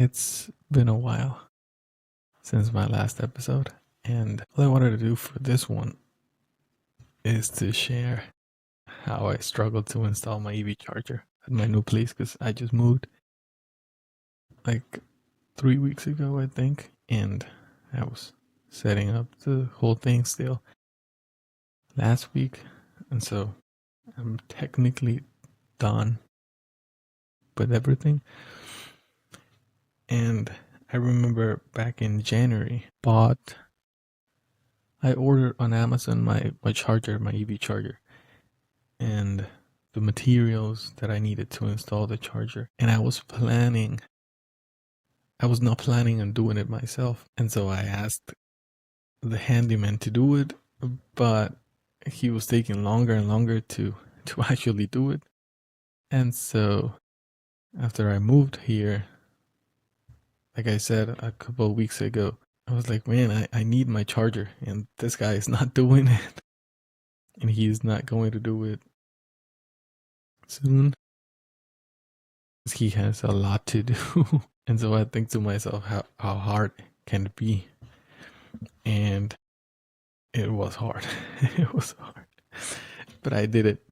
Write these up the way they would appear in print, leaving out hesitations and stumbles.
It's been a while since my last episode, and all I wanted to do for this one is to share how I struggled to install my EV charger at my new place because I just moved like 3 weeks ago, I think, and I was setting up the whole thing still last week, and so I'm technically done with everything. And I remember back in January, I ordered on Amazon my charger, my EV charger, and the materials that I needed to install the charger. And I was not planning on doing it myself. And so I asked the handyman to do it, but he was taking longer and longer to actually do it. And so after I moved here, like I said a couple of weeks ago, I was like, man, I need my charger, and this guy is not doing it. And he's not going to do it soon. He has a lot to do. And so I think to myself, how hard can it be? And it was hard. It was hard. But I did it.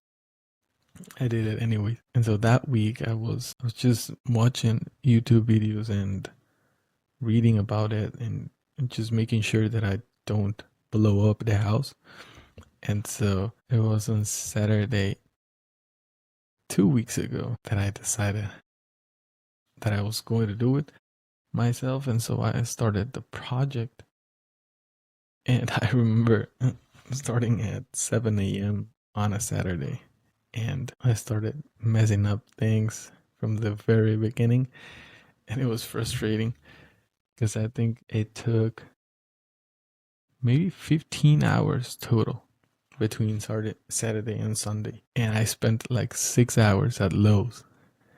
I did it anyway. And so that week I was just watching YouTube videos and reading about it and just making sure that I don't blow up the house. And so it was on Saturday 2 weeks ago that I decided that I was going to do it myself. And so I started the project. And I remember starting at 7 a.m. on a Saturday. And I started messing up things from the very beginning. And it was frustrating because I think it took maybe 15 hours total between Saturday and Sunday. And I spent like 6 hours at Lowe's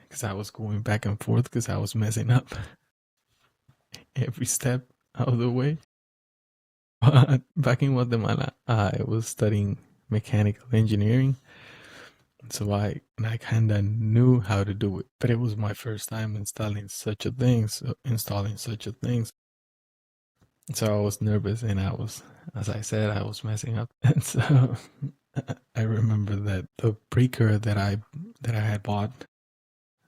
because I was going back and forth because I was messing up every step of the way. But back in Guatemala, I was studying mechanical engineering. So I kind of knew how to do it, but it was my first time installing such a thing. So I was nervous, and as I said, I was messing up. And so I remember that the breaker that I had bought,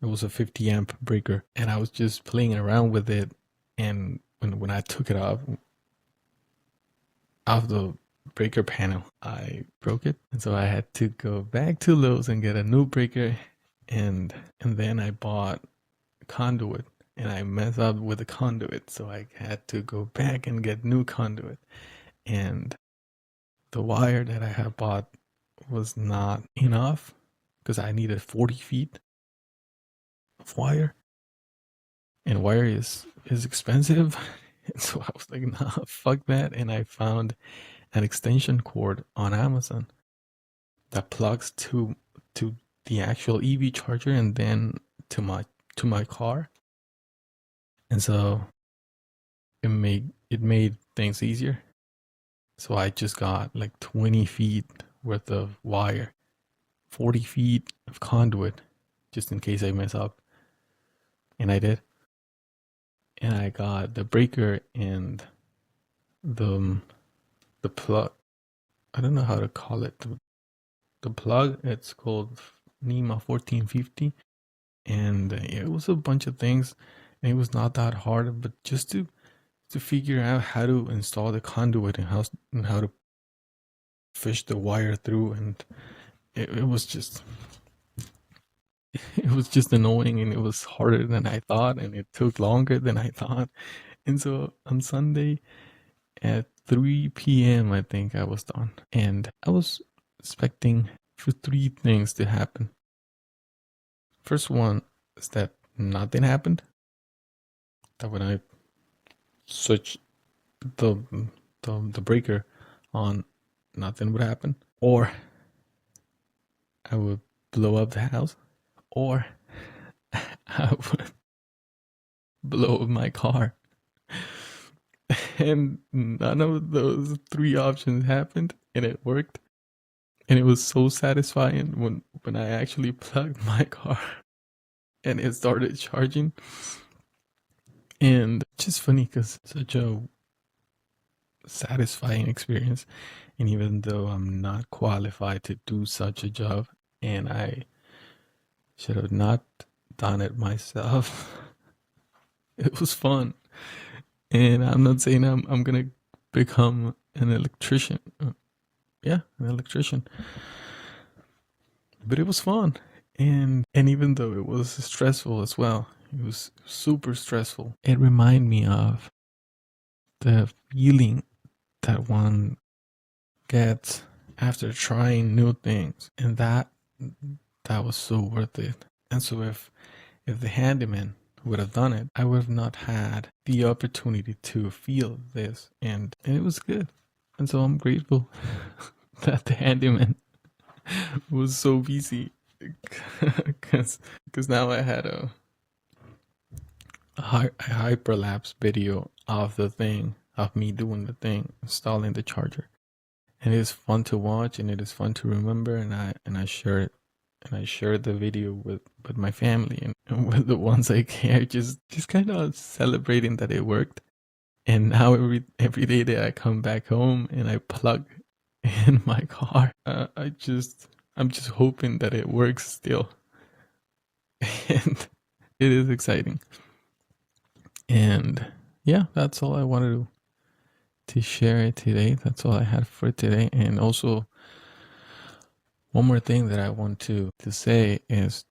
it was a 50 amp breaker, and I was just playing around with it. And when I took it off the breaker panel, I broke it, and so I had to go back to Lowe's and get a new breaker, and then I bought conduit, and I messed up with the conduit, so I had to go back and get new conduit, and the wire that I had bought was not enough because I needed 40 feet of wire, and wire is expensive. And so I was like, nah, fuck that, and I found an extension cord on Amazon that plugs to the actual EV charger and then to my car. And so it made things easier. So I just got like 20 feet worth of wire, 40 feet of conduit, just in case I mess up. And I did. And I got the breaker and the plug. I don't know how to call it. The plug, it's called NEMA 1450. And it was a bunch of things. And it was not that hard, but just to figure out how to install the conduit and how to fish the wire through, and it was just annoying, and it was harder than I thought, and it took longer than I thought. And so on Sunday at 3 p.m. I think I was done, and I was expecting for three things to happen. First one is that nothing happened. That when I switched the breaker on, nothing would happen, or I would blow up the house, or I would blow up my car. And none of those three options happened, and it worked. And it was so satisfying when I actually plugged my car and it started charging. And it's just funny because such a satisfying experience. And even though I'm not qualified to do such a job, and I should have not done it myself, it was fun. And I'm not saying I'm gonna become an electrician. Yeah, an electrician. But it was fun. And even though it was stressful as well, it was super stressful. It reminded me of the feeling that one gets after trying new things, and that was so worth it. And so if the handyman would have done it, I would have not had the opportunity to feel this, and it was good. And so I'm grateful that the handyman was so busy, because now I had a hyperlapse video of the thing, of me doing the thing, installing the charger. And it is fun to watch, and it is fun to remember, and I share it, and I shared the video with my family and with the ones I care, just kind of celebrating that it worked. And now every day that I come back home and I plug in my car, I'm just hoping that it works still. And it is exciting. And yeah, that's all I wanted to share today. That's all I had for today. And also, one more thing that I want to say is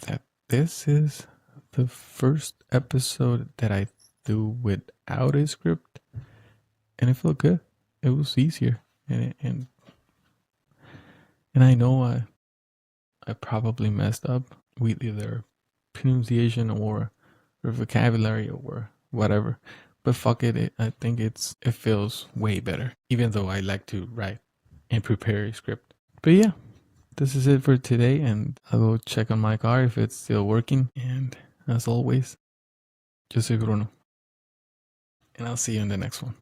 that this is the first episode that I do without a script, and it felt good. It was easier, and I know I probably messed up with either pronunciation or vocabulary or whatever, but fuck it. I think it feels way better, even though I like to write and prepare a script. But yeah, this is it for today, and I'll go check on my car if it's still working. And as always, yo soy Bruno, and I'll see you in the next one.